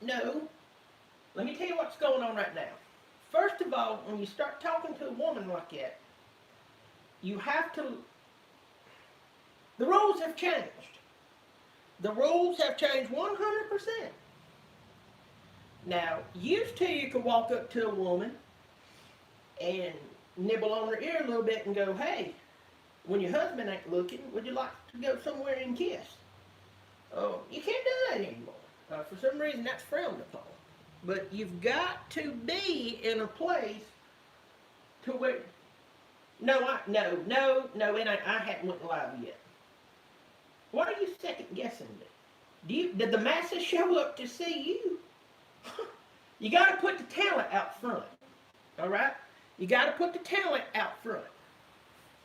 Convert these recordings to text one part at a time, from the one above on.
no. Let me tell you what's going on right now. First of all, when you start talking to a woman like that, you have to... The rules have changed. The rules have changed 100%. Now, used to you could walk up to a woman and nibble on her ear a little bit and go, hey, when your husband ain't looking, would you like to go somewhere and kiss? Oh, you can't do that anymore. For some reason, that's frowned upon. But you've got to be in a place to where... No, I hadn't went live yet. What are you second guessing me? Did the masses show up to see you? You got to put the talent out front. All right? You got to put the talent out front.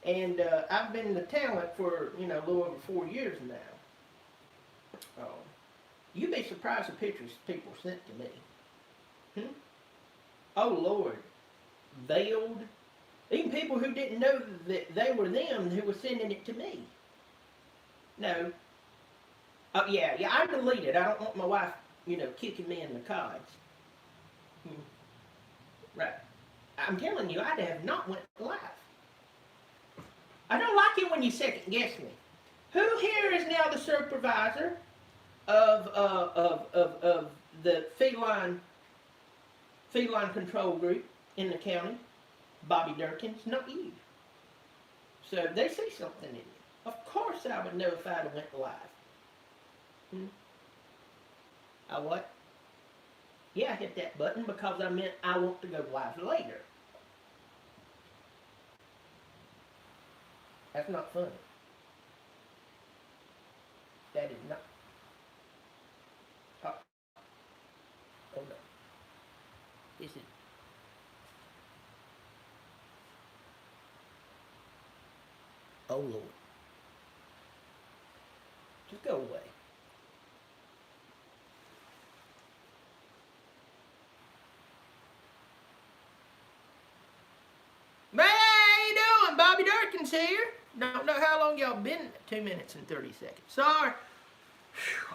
And I've been the talent for, a little over 4 years now. You'd be surprised the pictures people sent to me. Oh, Lord. Veiled. Even people who didn't know that they were them who were sending it to me. No. Oh, yeah, I deleted. I don't want my wife, kicking me in the cods. Right. I'm telling you, I have not went live. I don't like it when you second guess me. Who here is now the supervisor of the Feline Control Group in the county? Bobby Dirkens, not you. So they see something in you. Of course I would know if I'd have went live. I what? Yeah, I hit that button because I meant I want to go live later. That's not funny. That is not. Oh. Hold on. This is. Oh, Lord. Just go away. Man, how you doing? Bobby Dirkens here. Don't know how long y'all been. 2 minutes and 30 seconds. Sorry.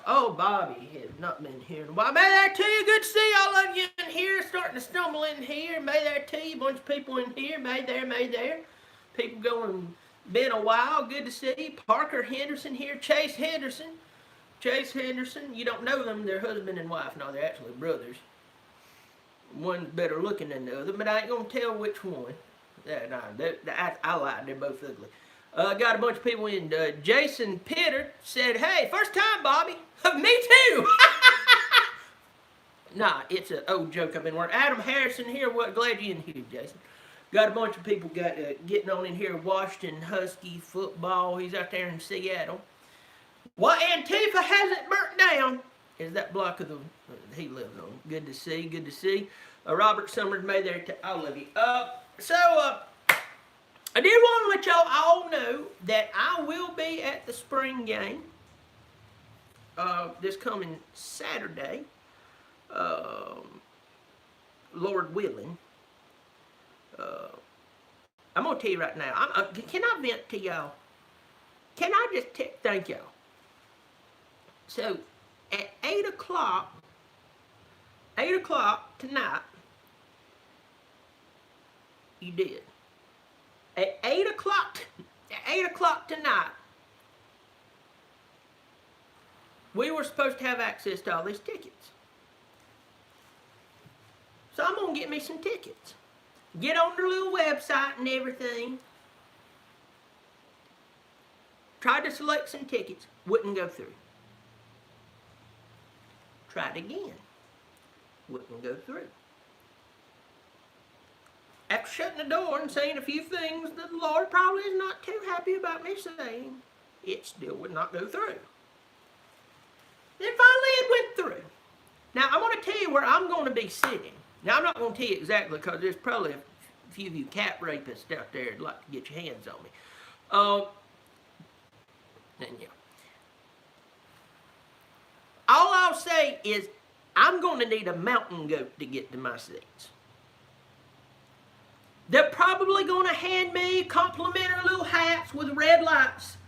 Oh, Bobby has not been here in a while. May there to you. Good to see all of you in here. Starting to stumble in here. May there to you. A bunch of people in here. May there. People going, been a while. Good to see you. Parker Henderson here. Chase Henderson. You don't know them. They're husband and wife. No, they're actually brothers. One's better looking than the other, but I ain't going to tell which one. I lied. They're both ugly. Got a bunch of people in. Jason Pitter said, hey, first time, Bobby. Me too. Nah, it's an old joke I've been working. Adam Harrison here. Glad you're in here, Jason. Got a bunch of people getting on in here. Washington Husky football. He's out there in Seattle. What Antifa hasn't burnt down is that block of the he lives on. Good to see. Robert Summers made there. I love you. I did want to let y'all all know that I will be at the spring game this coming Saturday, Lord willing. I'm going to tell you right now, can I vent to y'all? Can I just thank y'all? So, at 8 o'clock tonight, you did. At 8 o'clock tonight, we were supposed to have access to all these tickets. So I'm going to get me some tickets. Get on their little website and everything. Tried to select some tickets. Wouldn't go through. Tried again. Wouldn't go through. After shutting the door and saying a few things that the Lord probably is not too happy about me saying, it still would not go through. Then finally it went through. Now I want to tell you where I'm going to be sitting. Now I'm not going to tell you exactly because there's probably a few of you cat rapists out there that'd like to get your hands on me. And yeah. All I'll say is I'm going to need a mountain goat to get to my seats. They're probably going to hand me complimentary little hats with red lights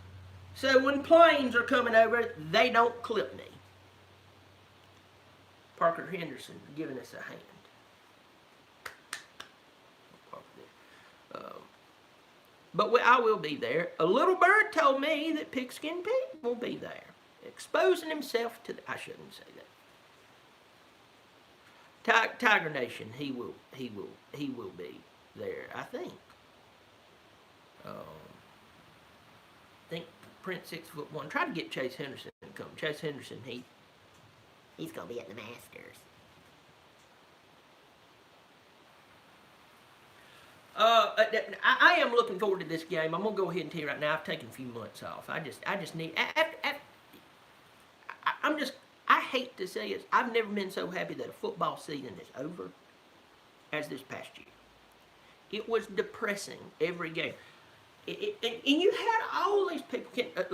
so when planes are coming over, they don't clip me. Parker Henderson giving us a hand. But I will be there. A little bird told me that Pigskin Pete will be there, exposing himself to I shouldn't say that. Tiger Nation, he will be there, I think. I think Prince 6'1". Try to get Chase Henderson to come. Chase Henderson, he's gonna be at the Masters. I am looking forward to this game. I'm gonna go ahead and tell you right now. I've taken a few months off. I just need. I hate to say it. I've never been so happy that a football season is over as this past year. It was depressing every game. And you had all these people.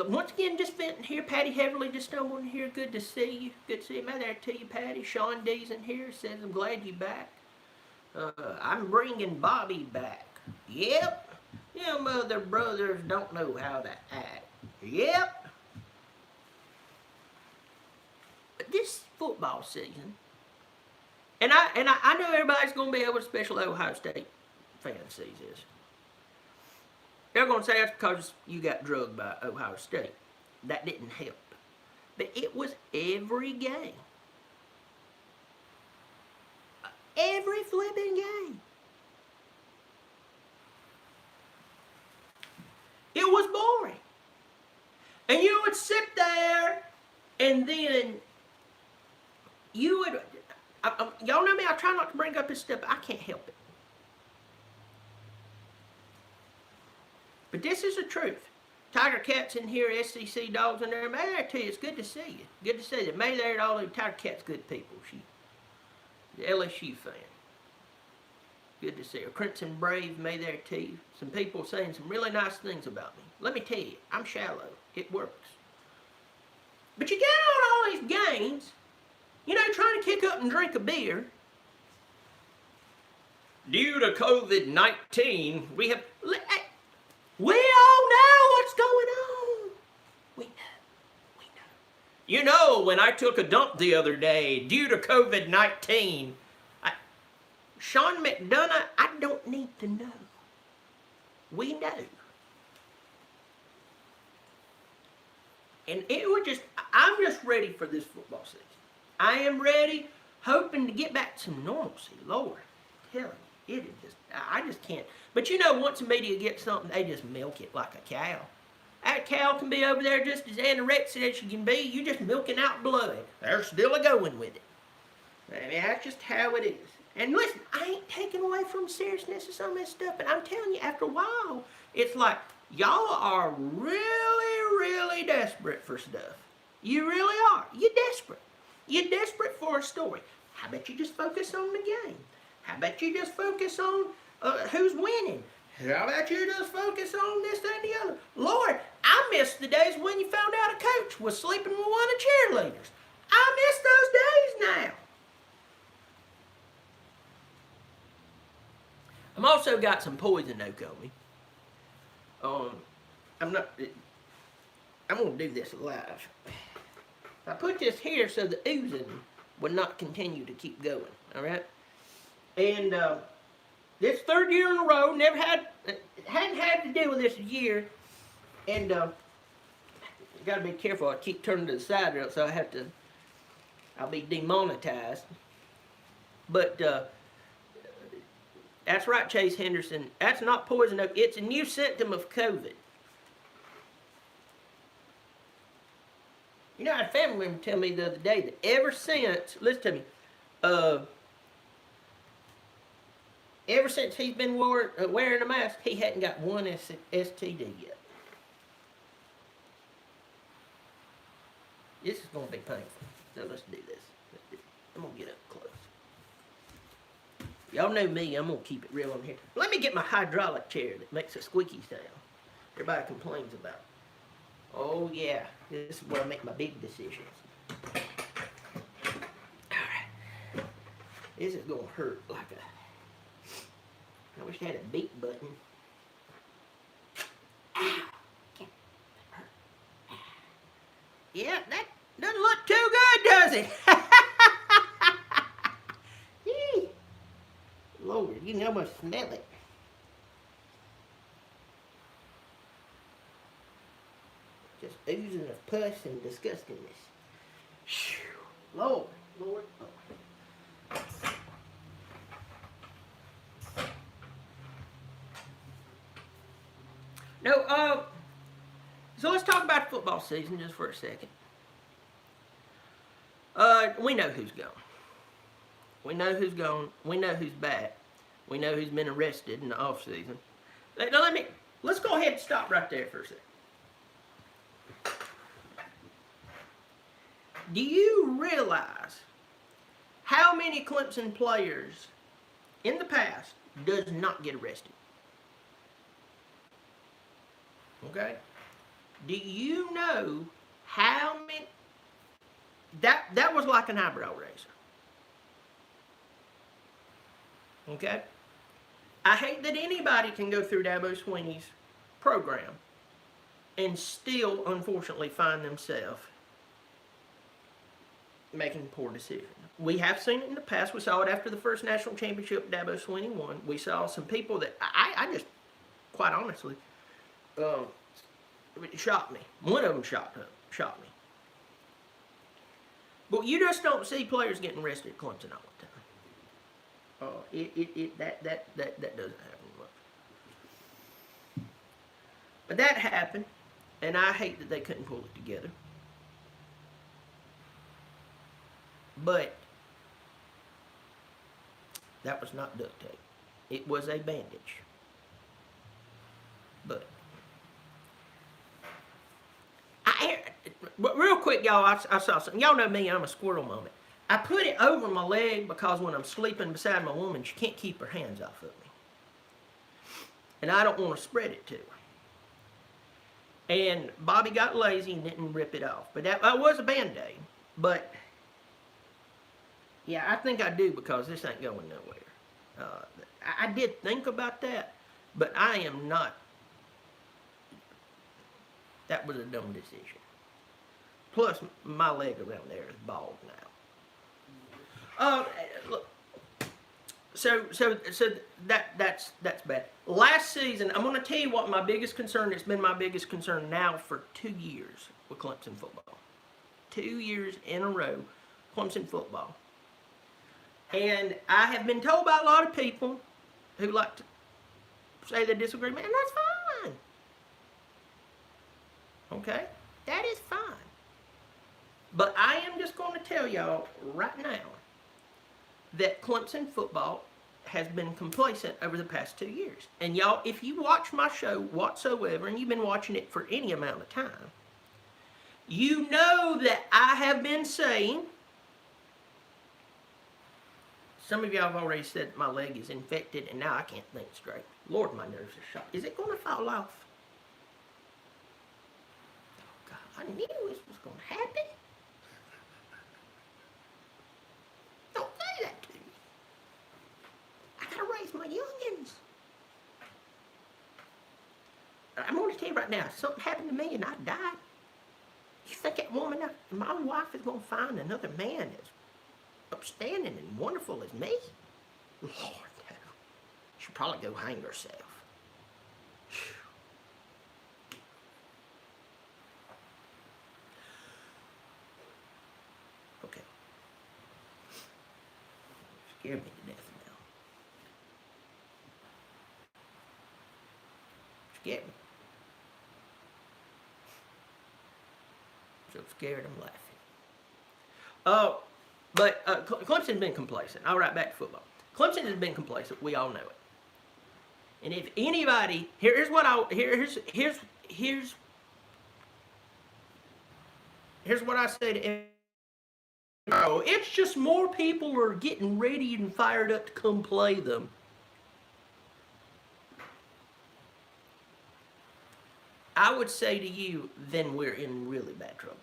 Once again, just venting here. Patty Heverly just stumbled in here. Good to see you. Good to see you. I'm there to you, Patty. Sean D's in here. Says I'm glad you're back. I'm bringing Bobby back. Yep. You mother brothers don't know how to act. Yep. But this football season, and I know everybody's going to be able to, especially Ohio State fans, sees this. They're going to say that's because you got drugged by Ohio State. That didn't help. But it was every game. Every flipping game. It was boring. And you would sit there and then you would, y'all know me, I try not to bring up this stuff, but I can't help it. But this is the truth. Tiger Cat's in here, SEC Dogs in there. May I tell you, it's good to see you. Good to see you. May there all the Tiger Cat's good people. She, the LSU fan. Good to see her. Crimson Brave, may there to you. Some people saying some really nice things about me. Let me tell you, I'm shallow. It works. But you get on all these games, you know, trying to kick up and drink a beer. Due to COVID-19, we all know what's going on. We know. You know, when I took a dump the other day, due to COVID-19, Sean McDonough, I don't need to know. We know. And it would just, I'm just ready for this football season. I am ready, hoping to get back to some normalcy. Lord, I'm telling you, it is just, I just can't. But you know, once the media gets something, they just milk it like a cow. That cow can be over there just as anorexic as she can be. You're just milking out blood. They're still a-going with it. I mean, that's just how it is. And listen, I ain't taking away from the seriousness of some of this stuff, but I'm telling you, after a while, it's like, y'all are really, really desperate for stuff. You really are. You're desperate. You're desperate for a story. How about you just focus on the game? How about you just focus on who's winning? How about you just focus on this, that, and the other? Lord, I miss the days when you found out a coach was sleeping with one of the cheerleaders. I miss those days now. I've also got some poison oak on me. I'm going to do this live. I put this here so the oozing would not continue to keep going, all right? And this third year in a row, hadn't had to deal with this a year, and you got to be careful. I keep turning to the side, or else I'll be demonetized. But that's right, Chase Henderson. That's not poison oak. It's a new symptom of COVID. You know, I had a family member tell me the other day that ever since, listen to me, ever since he's been wearing a mask, he hadn't got one STD yet. This is going to be painful. So let's do this. I'm going to get up close. Y'all know me, I'm going to keep it real on here. Let me get my hydraulic chair that makes a squeaky sound. Everybody complains about. Oh yeah, this is where I make my big decisions. Alright. This is going to hurt like a... I wish I had a beat button. Ow! That hurt. Yeah, that doesn't look too good, does it? You can almost smell it. Just oozing of pus and disgustingness. Lord, Lord, Lord. No, so let's talk about the football season just for a second. We know who's gone. We know who's gone. We know who's back. We know who's been arrested in the off season. Now let's go ahead and stop right there for a second. Do you realize how many Clemson players in the past does not get arrested? Okay? Do you know how many? That was like an eyebrow raiser. Okay? I hate that anybody can go through Dabo Swinney's program and still, unfortunately, find themselves making poor decisions. We have seen it in the past. We saw it after the first national championship Dabo Swinney won. We saw some people that I just, quite honestly, it shocked me. One of them shocked me. But you just don't see players getting arrested at Clemson all the time. That doesn't happen much. But that happened, and I hate that they couldn't pull it together. But that was not duct tape. It was a bandage. But real quick, y'all, I saw something. Y'all know me, I'm a squirrel moment. I put it over my leg because when I'm sleeping beside my woman, she can't keep her hands off of me. And I don't want to spread it to her. And Bobby got lazy and didn't rip it off. But that was a Band-Aid. But yeah, I think I do because this ain't going nowhere. I did think about that, but I am not. That was a dumb decision. Plus, my leg around there is bald now. Look. So that's bad. Last season, I'm going to tell you what my biggest concern. It's been my biggest concern now for 2 years with Clemson football. 2 years in a row, Clemson football. And I have been told by a lot of people who like to say they disagree, man, that's fine. Okay? That is fine. But I am just going to tell y'all right now that Clemson football has been complacent over the past 2 years. And y'all, if you watch my show whatsoever, and you've been watching it for any amount of time, you know that I have been saying, some of y'all have already said my leg is infected and now I can't think straight. Lord, my nerves are shot. Is it going to fall off? Oh, God, I knew this was going to happen. Don't say that to me. I got to raise my youngins. I'm going to tell you right now, if something happened to me and I died, you think that woman, my wife, is going to find another man as upstanding and wonderful as me? Lord, no. She'll probably go hang herself. Okay. Scared me to death now. Scared me. So scared I'm laughing. Oh. But Clemson's been complacent. All right, back to football. Clemson has been complacent. We all know it. And if anybody, here's what I say to everybody. Oh, it's just more people are getting ready and fired up to come play them. I would say to you, then we're in really bad trouble.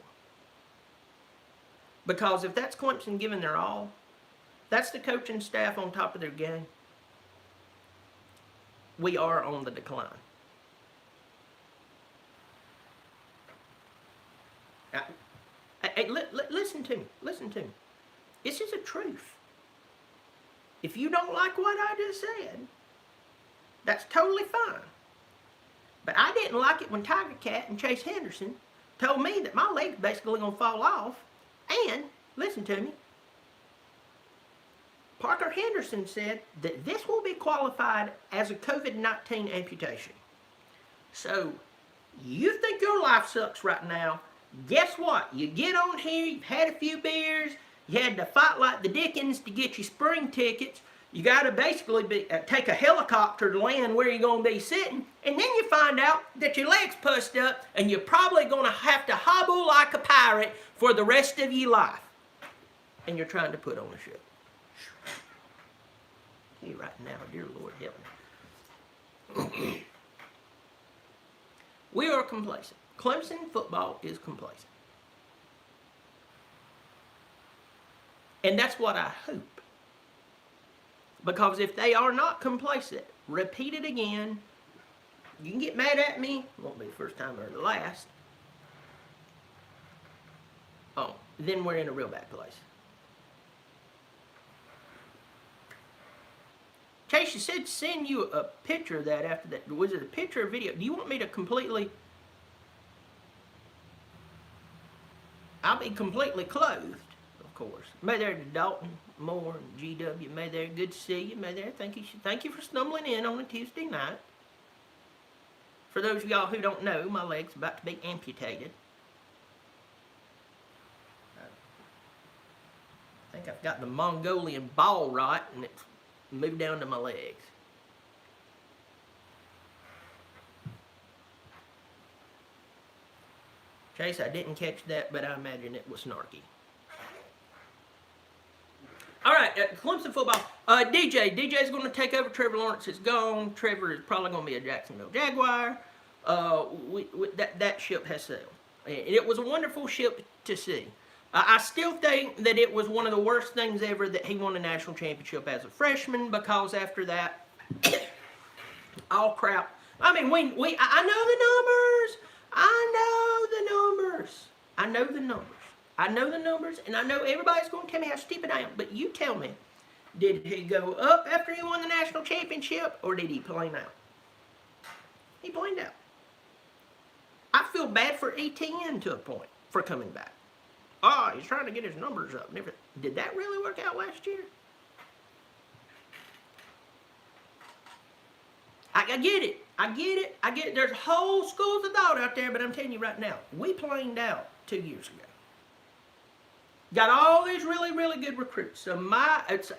Because if that's Clemson giving their all, that's the coaching staff on top of their game, we are on the decline. Now, hey, listen to me. Listen to me. This is the truth. If you don't like what I just said, that's totally fine. But I didn't like it when Tiger Cat and Chase Henderson told me that my leg's basically going to fall off. And, listen to me, Parker Henderson said that this will be qualified as a COVID-19 amputation. So, you think your life sucks right now. Guess what? You get on here, you've had a few beers, you had to fight like the Dickens to get your spring tickets. You got to basically take a helicopter to land where you're going to be sitting, and then you find out that your leg's pussed up, and you're probably going to have to hobble like a pirate for the rest of your life. And you're trying to put on a show. Hey, right now, dear Lord, help me. We are complacent. Clemson football is complacent. And that's what I hope. Because if they are not complacent, repeat it again. You can get mad at me. It won't be the first time or the last. Oh, then we're in a real bad place. Chase, you said send you a picture of that after that. Was it a picture or video? Do you want me to completely... I'll be completely clothed, of course. May there to Dalton, Moore, and GW. May there, good to see you. May there, thank you for stumbling in on a Tuesday night. For those of y'all who don't know, my leg's about to be amputated. I think I've got the Mongolian ball rot, and it's moved down to my legs. Chase, I didn't catch that, but I imagine it was snarky. All right, Clemson football. DJ's going to take over. Trevor Lawrence is gone. Trevor is probably going to be a Jacksonville Jaguar. That ship has sailed. It was a wonderful ship to see. I still think that it was one of the worst things ever that he won a national championship as a freshman, because after that, all crap. I mean, I know the numbers. I know the numbers, and I know everybody's going to tell me how stupid I am. But you tell me, did he go up after he won the national championship, or did he plane out? He planed out. I feel bad for ETN to a point for coming back. Oh, he's trying to get his numbers up. Did that really work out last year? I get it. There's whole schools of thought out there, but I'm telling you right now, we planed out 2 years ago. Got all these really, really good recruits. So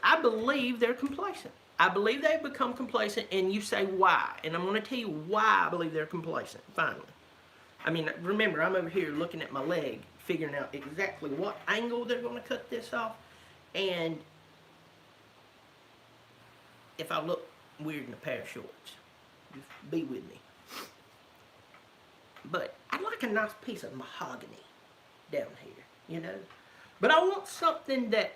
I believe they're complacent. I believe they've become complacent, and you say why. And I'm going to tell you why I believe they're complacent, finally. I mean, remember, I'm over here looking at my leg, figuring out exactly what angle they're going to cut this off. And if I look weird in a pair of shorts, just be with me. But I'd like a nice piece of mahogany down here, you know. But I want something that,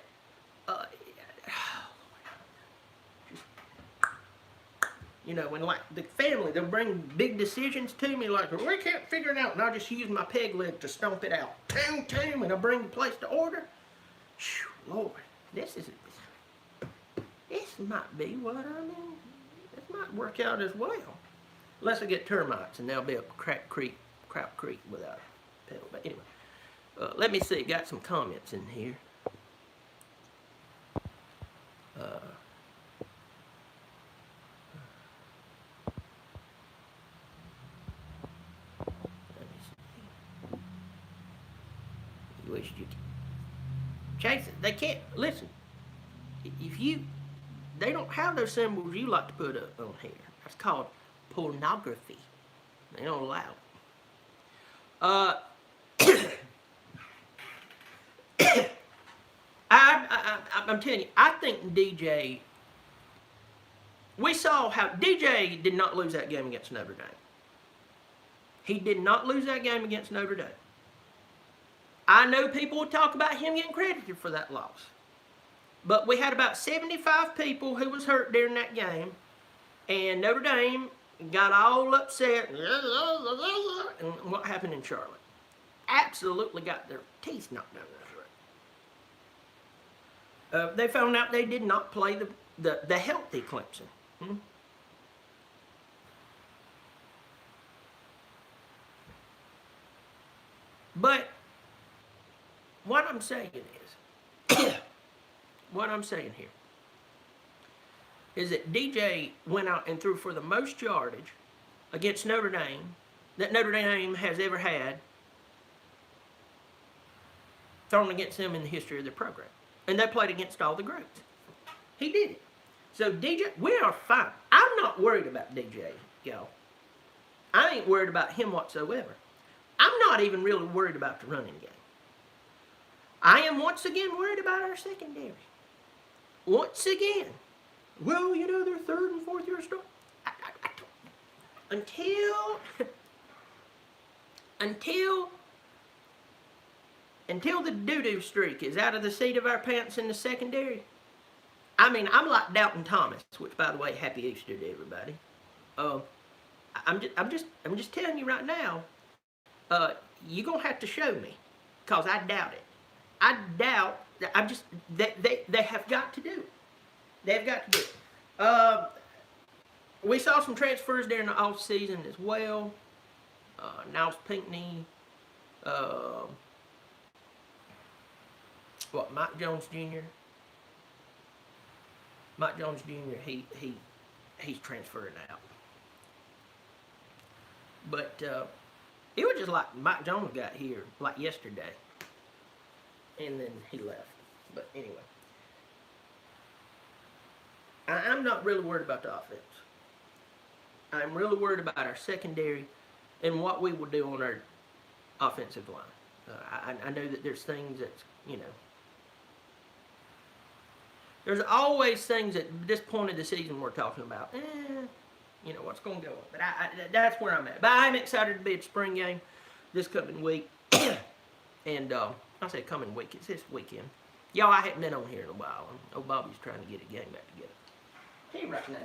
you know, when like the family, they'll bring big decisions to me, like, well, we can't figure it out, and I'll just use my peg leg to stomp it out. Toom, and I'll bring the place to order. Whew, Lord, this might be what I mean. This might work out as well. Unless I get termites, and there'll be a crap creek without a pedal. But anyway. Let me see, got some comments in here. Let me see. You wish you could. Chase, they can't, listen, they don't have those symbols you like to put up on here. That's called pornography. They don't allow it. I'm telling you, I think DJ, we saw how DJ did not lose that game against Notre Dame. He did not lose that game against Notre Dame. I know people would talk about him getting credited for that loss. But we had about 75 people who was hurt during that game, and Notre Dame got all upset. And what happened in Charlotte? Absolutely got their teeth knocked out of their throat. They found out they did not play the healthy Clemson. But what I'm saying is, what I'm saying here is that DJ went out and threw for the most yardage against Notre Dame that Notre Dame has ever had thrown against them in the history of their program. And they played against all the greats. He did it. So DJ, we are fine. I'm not worried about DJ, y'all. I ain't worried about him whatsoever. I'm not even really worried about the running game. I am once again worried about our secondary. Once again. Well, you know, they're third and fourth year start. Until the doo-doo streak is out of the seat of our pants in the secondary. I mean, I'm like Dalton Thomas, which, by the way, happy Easter to everybody. I'm just telling you right now. You're gonna have to show me, cause I doubt it. I doubt. They have got to do it. They've got to do it. We saw some transfers during the off season as well. Niles Pinckney. Mike Jones Jr. Mike Jones Jr. He's transferring out. But it was just like Mike Jones got here like yesterday, and then he left. But anyway, I'm not really worried about the offense. I'm really worried about our secondary and what we will do on our offensive line. I know that there's things that, you know, there's always things at this point of the season we're talking about. You know, what's going to go on. But that's where I'm at. But I'm excited to be at the spring game this coming week. And I say coming week, it's this weekend. Y'all, I haven't been on here in a while. Ole Bobby's trying to get a game back together. Tell you right now,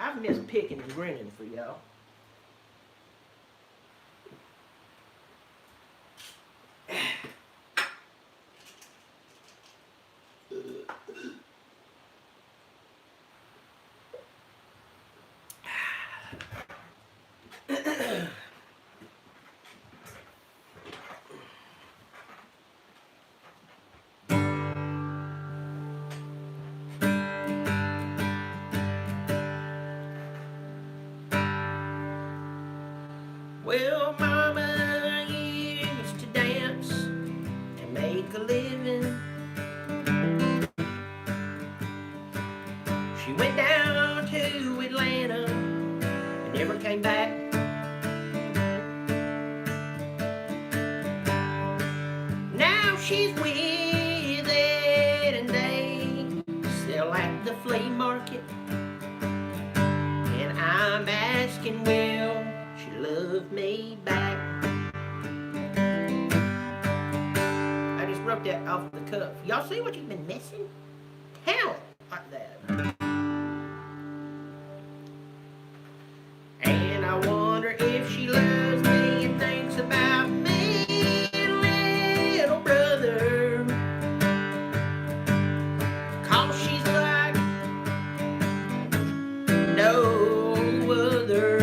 I've missed picking and grinning for y'all. Well, Mama used to dance and make a living. She went down to Atlanta and never came back. Now she's with it and they sell at the flea market. And I'm asking, will she love me back? I just wrote that off the cuff. Y'all see what you've been missing? Talent like that. And I wonder if she loves me and thinks about me, little brother. 'Cause she's like no other.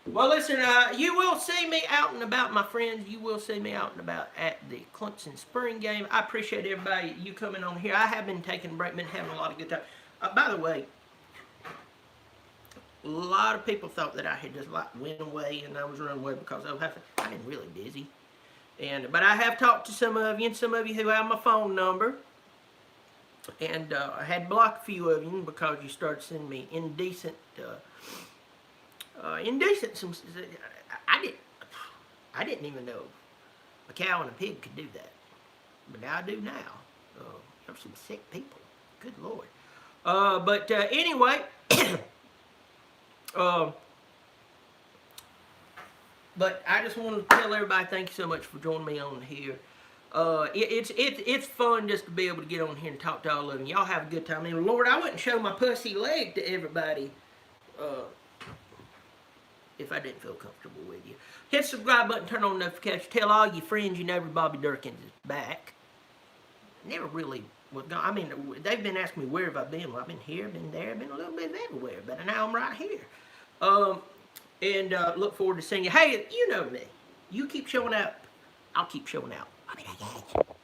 Well, listen, you will see me out and about, my friends. You will see me out and about at the Clemson spring game. I appreciate everybody, you coming on here. I have been taking a break, been having a lot of good time. By the way, a lot of people thought that I had just like went away and I was running away because I've been really busy. But I have talked to some of you, and some of you who have my phone number. And I had blocked a few of you because you started sending me indecent. I didn't even know a cow and a pig could do that, but now I do now. There's some sick people. Good Lord. But anyway, but I just want to tell everybody thank you so much for joining me on here. It's fun just to be able to get on here and talk to all of you. Y'all have a good time. And Lord, I wouldn't show my pussy leg to everybody. if I didn't feel comfortable with you. Hit the subscribe button, turn on notifications, tell all your friends you know Bobby Dirkens is back. Never really was gone. I mean, they've been asking me where have I been. Well, I've been here, been there, been a little bit everywhere, but now I'm right here. And look forward to seeing you. Hey, you know me. You keep showing up, I'll keep showing out. I mean, I got you.